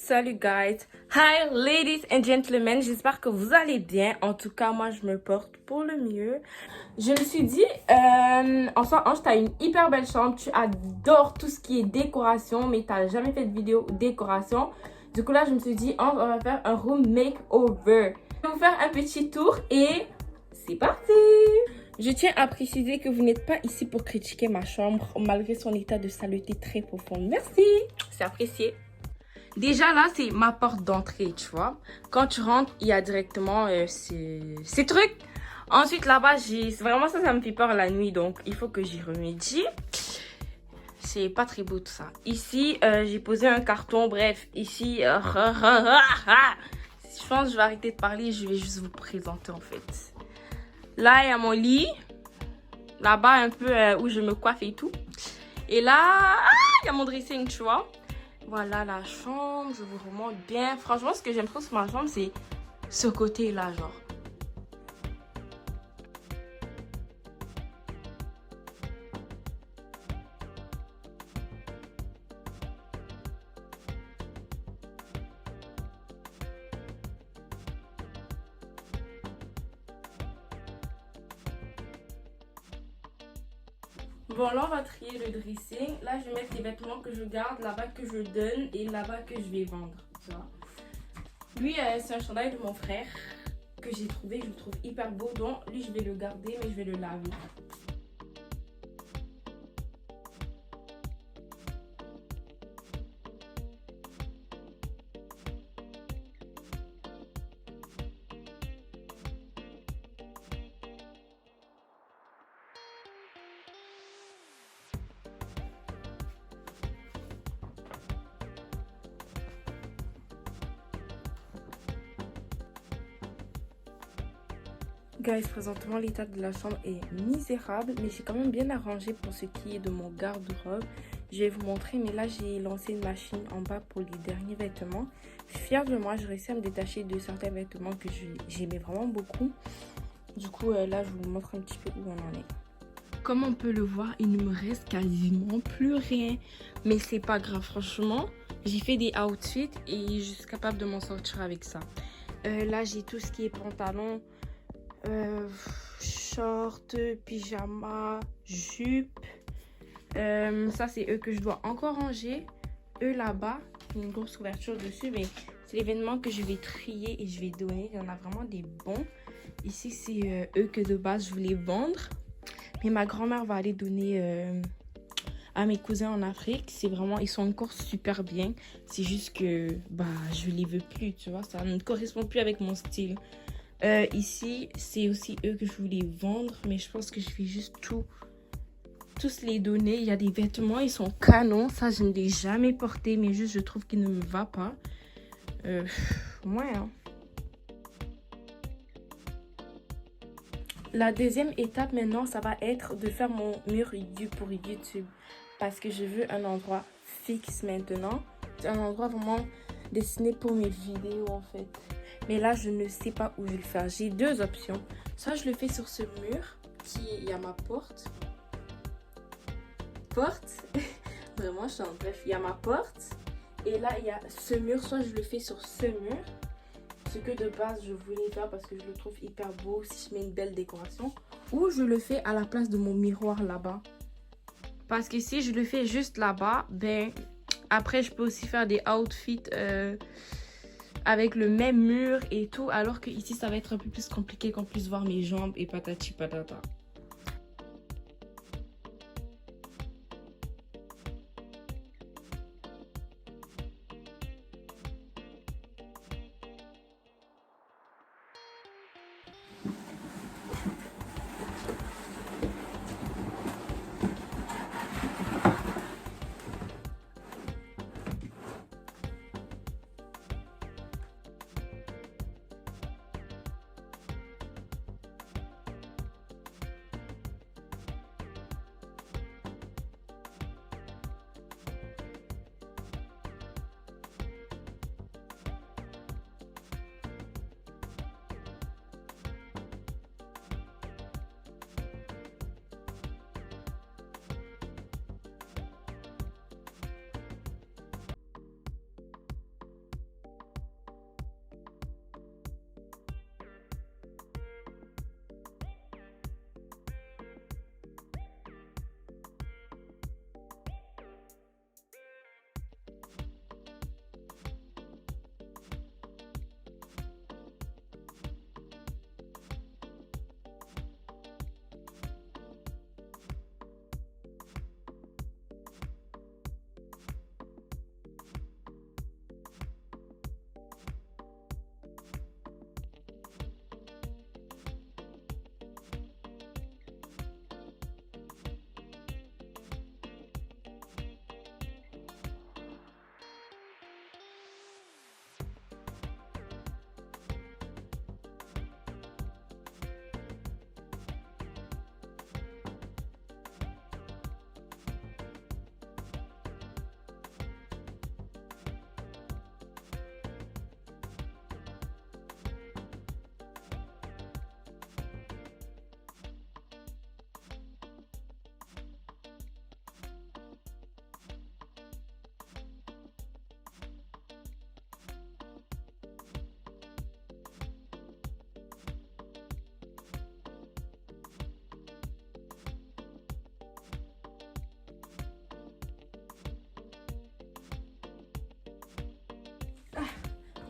Salut guys, hi ladies and gentlemen, j'espère que vous allez bien. En tout cas, moi je me porte pour le mieux. Je me suis dit, enfin Ange, t'as une hyper belle chambre, tu adores tout ce qui est décoration, mais t'as jamais fait de vidéo décoration. Du coup là, je me suis dit, Ange, on va faire un room makeover. Je vais vous faire un petit tour et c'est parti! Je tiens à préciser que vous n'êtes pas ici pour critiquer ma chambre malgré son état de saleté très profond. Merci, c'est apprécié. Déjà là, c'est ma porte d'entrée, tu vois. Quand tu rentres, il y a directement ces trucs. Ensuite là-bas, vraiment ça me fait peur la nuit, donc il faut que j'y remédie. C'est pas très beau tout ça. Ici, j'ai posé un carton, bref, ici, je pense que je vais arrêter de parler, je vais juste vous présenter en fait. Là, il y a mon lit. Là-bas, un peu où je me coiffe et tout. Et là, il y a mon dressing, tu vois. Voilà la chambre, je vous remonte bien. Franchement, ce que j'aime trop sur ma chambre, c'est ce côté-là, genre. Bon, là, on va trier le dressing. Là, je vais mettre les vêtements que je garde, là-bas que je donne et là-bas que je vais vendre, tu vois. Lui, c'est un chandail de mon frère que j'ai trouvé, je le trouve hyper beau. Donc, lui, je vais le garder, mais je vais le laver. Guys, présentement l'état de la chambre est misérable, mais j'ai quand même bien arrangé pour ce qui est de mon garde-robe. Je vais vous montrer, mais là j'ai lancé une machine en bas pour les derniers vêtements. Fière de moi, j'ai réussi à me détacher de certains vêtements que j'aimais vraiment beaucoup. Du coup, là je vous montre un petit peu où on en est. Comme on peut le voir, il ne me reste quasiment plus rien. Mais c'est pas grave, franchement. J'ai fait des outfits et je suis capable de m'en sortir avec ça. Là j'ai tout ce qui est pantalon. Short, pyjama, jupe. Ça c'est eux que je dois encore ranger. Eux là-bas, une grosse couverture dessus, mais c'est l'événement que je vais trier et je vais donner. Il y en a vraiment des bons. Ici c'est eux que de base je voulais vendre, mais ma grand-mère va aller donner à mes cousins en Afrique. C'est vraiment, ils sont encore super bien. C'est juste que bah je les veux plus, tu vois, ça ne correspond plus avec mon style. Ici, c'est aussi eux que je voulais vendre, mais je pense que je vais juste tous les donner. Il y a des vêtements, ils sont canons. Ça, je ne l'ai jamais porté, mais juste je trouve qu'il ne me va pas. Ouais, hein. La deuxième étape maintenant, ça va être de faire mon mur pour YouTube. Parce que je veux un endroit fixe maintenant. C'est un endroit vraiment destiné pour mes vidéos en fait. Mais là, je ne sais pas où je vais le faire. J'ai deux options. Soit je le fais sur ce mur, il y a ma porte. Vraiment, je suis en bref. Il y a ma porte. Et là, il y a ce mur. Soit je le fais sur ce mur. Ce que de base, je voulais faire parce que je le trouve hyper beau. Si je mets une belle décoration. Ou je le fais à la place de mon miroir là-bas. Parce que si je le fais juste là-bas, ben... Après, je peux aussi faire des outfits... avec le même mur et tout, alors que ici ça va être un peu plus compliqué qu'on puisse voir mes jambes et patati patata.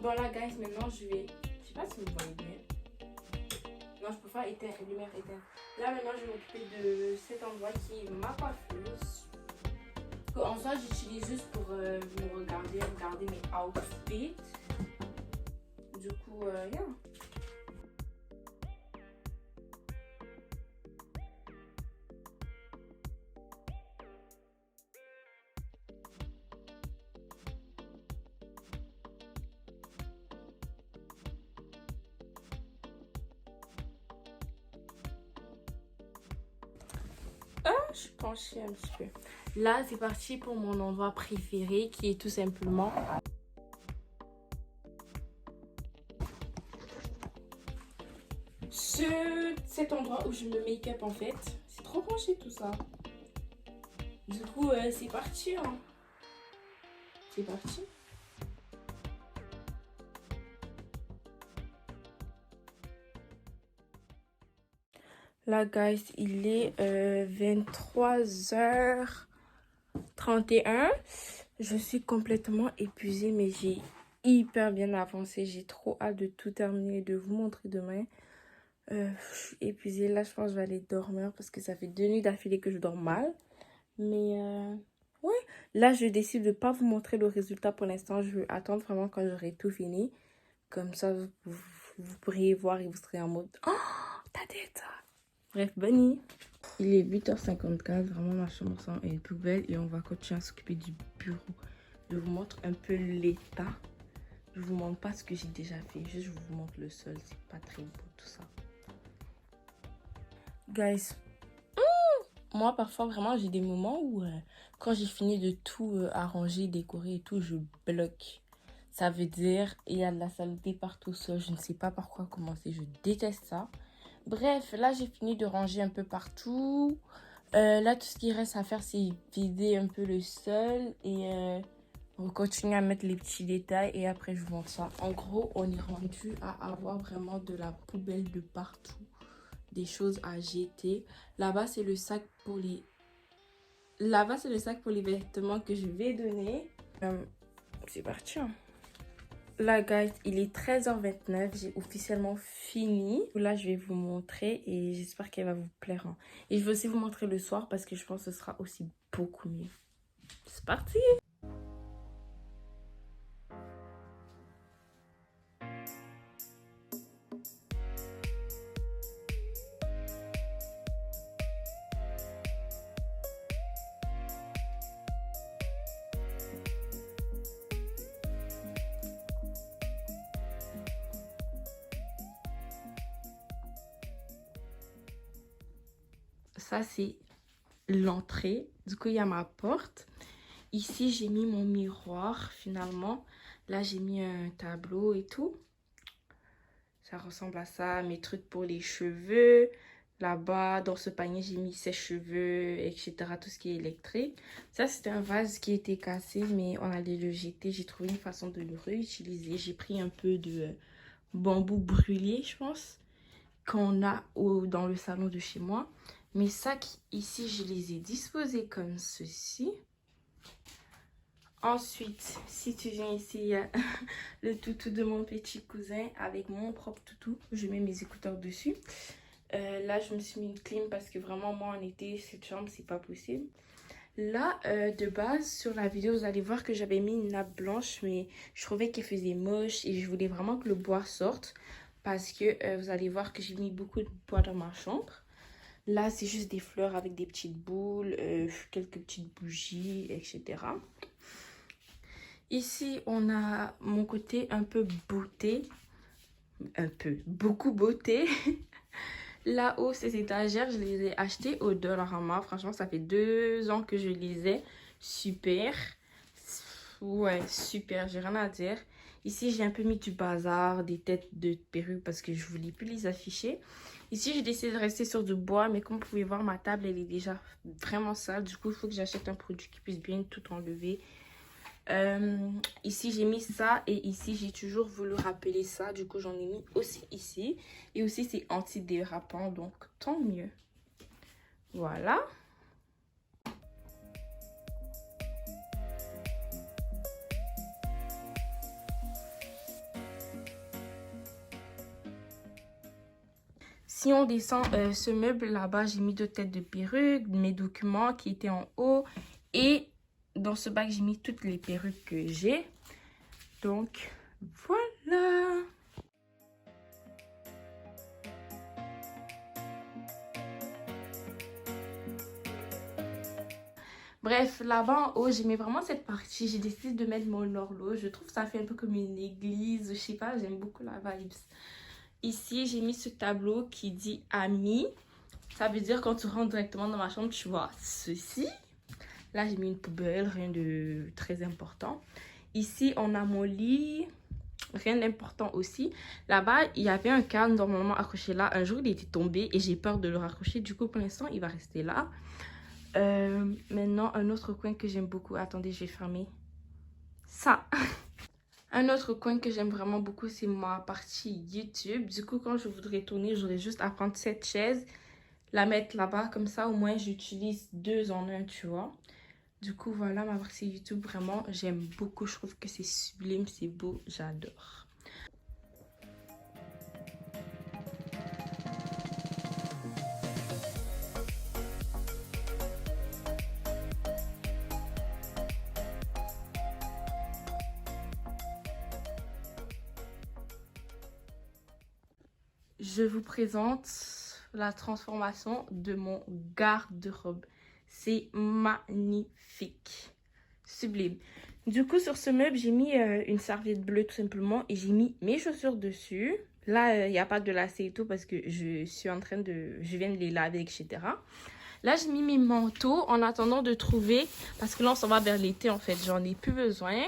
Bon là, guys, maintenant je vais... Je sais pas si vous voyez bien. Non, je peux pas éteindre, lumière éteinte. Là, maintenant, je vais m'occuper de cet endroit qui est ma coiffeuse. En soi, j'utilise juste pour me regarder mes outfits. Du coup, yeah. Je suis penchée un petit peu. Là, c'est parti pour mon endroit préféré qui est tout simplement... cet endroit où je me make-up en fait. C'est trop penché tout ça. Du coup, c'est parti. Hein. C'est parti. Là, guys, il est 23h31. Je suis complètement épuisée, mais j'ai hyper bien avancé. J'ai trop hâte de tout terminer, de vous montrer demain. Je suis épuisée. Là, je pense que je vais aller dormir parce que ça fait 2 nuits d'affilée que je dors mal. Mais ouais, là, je décide de ne pas vous montrer le résultat pour l'instant. Je veux attendre vraiment quand j'aurai tout fini. Comme ça, vous pourriez voir et vous serez en mode... Oh, ta tête! Bref, bonne nuit. Il est 8h54, vraiment ma chambre est tout belle et on va continuer à s'occuper du bureau. Je vous montre un peu l'état. Je vous montre pas ce que j'ai déjà fait, juste je vous montre le sol, c'est pas très beau tout ça. Guys, moi parfois vraiment j'ai des moments où quand j'ai fini de tout arranger, décorer et tout, je bloque. Ça veut dire il y a de la saleté partout seul, je ne sais pas par quoi commencer, je déteste ça. Bref, là, j'ai fini de ranger un peu partout. Là, tout ce qui reste à faire, c'est vider un peu le sol. Et on va continuer à mettre les petits détails. Et après, je vous montre ça. En gros, on est rendu à avoir vraiment de la poubelle de partout. Des choses à jeter. Là-bas, c'est le sac pour les... Là-bas, c'est le sac pour les vêtements que je vais donner. C'est parti, hein. Là, guys, il est 13h29. J'ai officiellement fini. Là, je vais vous montrer et j'espère qu'elle va vous plaire. Hein. Et je vais aussi vous montrer le soir parce que je pense que ce sera aussi beaucoup mieux. C'est parti! Ça, c'est l'entrée. Du coup, il y a ma porte. Ici, j'ai mis mon miroir, finalement. Là, j'ai mis un tableau et tout. Ça ressemble à ça. Mes trucs pour les cheveux. Là-bas, dans ce panier, j'ai mis sèche-cheveux, etc. Tout ce qui est électrique. Ça, c'était un vase qui était cassé, mais on allait le jeter. J'ai trouvé une façon de le réutiliser. J'ai pris un peu de bambou brûlé, je pense, qu'on a dans le salon de chez moi. Mes sacs, ici, je les ai disposés comme ceci. Ensuite, si tu viens ici, il y a le toutou de mon petit cousin avec mon propre toutou. Je mets mes écouteurs dessus. Là, je me suis mis une clim parce que vraiment, moi, en été, cette chambre, c'est pas possible. Là, de base, sur la vidéo, vous allez voir que j'avais mis une nappe blanche, mais je trouvais qu'elle faisait moche et je voulais vraiment que le bois sorte parce que vous allez voir que j'ai mis beaucoup de bois dans ma chambre. Là, c'est juste des fleurs avec des petites boules, quelques petites bougies, etc. Ici, on a mon côté un peu beauté. Beaucoup beauté. Là-haut, ces étagères, je les ai achetées au Dollarama. Franchement, ça fait 2 ans que je les ai. Super. Ouais, super, j'ai rien à dire. Ici, j'ai un peu mis du bazar, des têtes de perruques parce que je voulais plus les afficher. Ici, j'ai décidé de rester sur du bois, mais comme vous pouvez voir, ma table, elle est déjà vraiment sale. Du coup, il faut que j'achète un produit qui puisse bien tout enlever. Ici, j'ai mis ça et ici, j'ai toujours voulu rappeler ça. Du coup, j'en ai mis aussi ici. Et aussi, c'est antidérapant, donc tant mieux. Voilà. Si on descend ce meuble là-bas, j'ai mis 2 têtes de perruques, mes documents qui étaient en haut. Et dans ce bac, j'ai mis toutes les perruques que j'ai. Donc, voilà. Bref, là-bas en haut, j'aimais vraiment cette partie. J'ai décidé de mettre mon horloge. Je trouve que ça fait un peu comme une église. Je sais pas, j'aime beaucoup la vibes. Ici, j'ai mis ce tableau qui dit Ami. Ça veut dire quand tu rentres directement dans ma chambre, tu vois ceci. Là, j'ai mis une poubelle, rien de très important. Ici, on a mon lit. Rien d'important aussi. Là-bas, il y avait un cadre normalement accroché là. Un jour, il était tombé et j'ai peur de le raccrocher. Du coup, pour l'instant, il va rester là. Maintenant, un autre coin que j'aime beaucoup. Attendez, je vais fermer ça. Un autre coin que j'aime vraiment beaucoup, c'est ma partie YouTube. Du coup, quand je voudrais tourner, j'aurais juste à prendre cette chaise, la mettre là-bas. Comme ça, au moins, j'utilise 2 en 1, tu vois. Du coup, voilà ma partie YouTube. Vraiment, j'aime beaucoup. Je trouve que c'est sublime, c'est beau. J'adore. Je vous présente la transformation de mon garde-robe. C'est magnifique. Sublime. Du coup, sur ce meuble, j'ai mis une serviette bleue tout simplement et j'ai mis mes chaussures dessus. Là, il n'y a pas de lacets et tout parce que je suis en train de... Je viens de les laver, etc. Là, j'ai mis mes manteaux en attendant de trouver... Parce que là, on s'en va vers l'été, en fait. J'en ai plus besoin.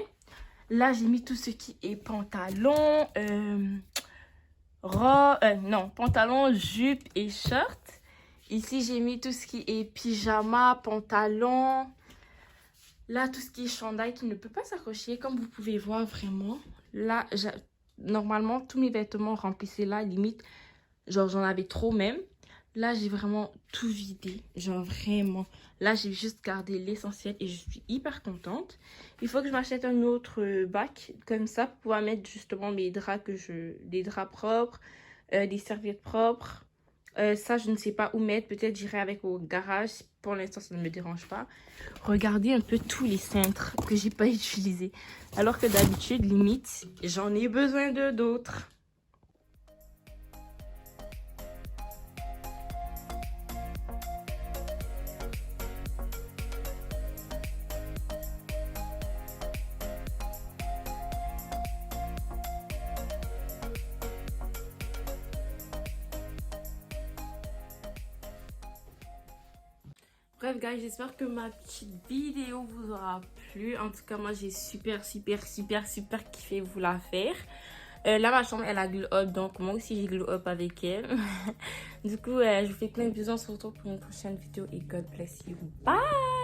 Là, j'ai mis tout ce qui est pantalon... pantalon, jupe et short. Ici, j'ai mis tout ce qui est pyjama, pantalon. Là, tout ce qui est chandail qui ne peut pas s'accrocher. Comme vous pouvez voir, vraiment. Là, normalement, tous mes vêtements remplissaient là, limite. Genre, j'en avais trop même. Là, j'ai vraiment tout vidé. Genre, vraiment. Là, j'ai juste gardé l'essentiel et je suis hyper contente. Il faut que je m'achète un autre bac comme ça pour pouvoir mettre justement mes draps des draps propres, des serviettes propres. Ça, je ne sais pas où mettre. Peut-être j'irai avec au garage. Pour l'instant, ça ne me dérange pas. Regardez un peu tous les cintres que j'ai pas utilisés. Alors que d'habitude, limite, j'en ai besoin de d'autres. Bref, guys, j'espère que ma petite vidéo vous aura plu. En tout cas, moi, j'ai super kiffé vous la faire. Là, ma chambre, elle a glow up, donc moi aussi, j'ai glow up avec elle. Du coup, je vous fais plein de bisous. On se retrouve pour une prochaine vidéo et God bless you. Bye!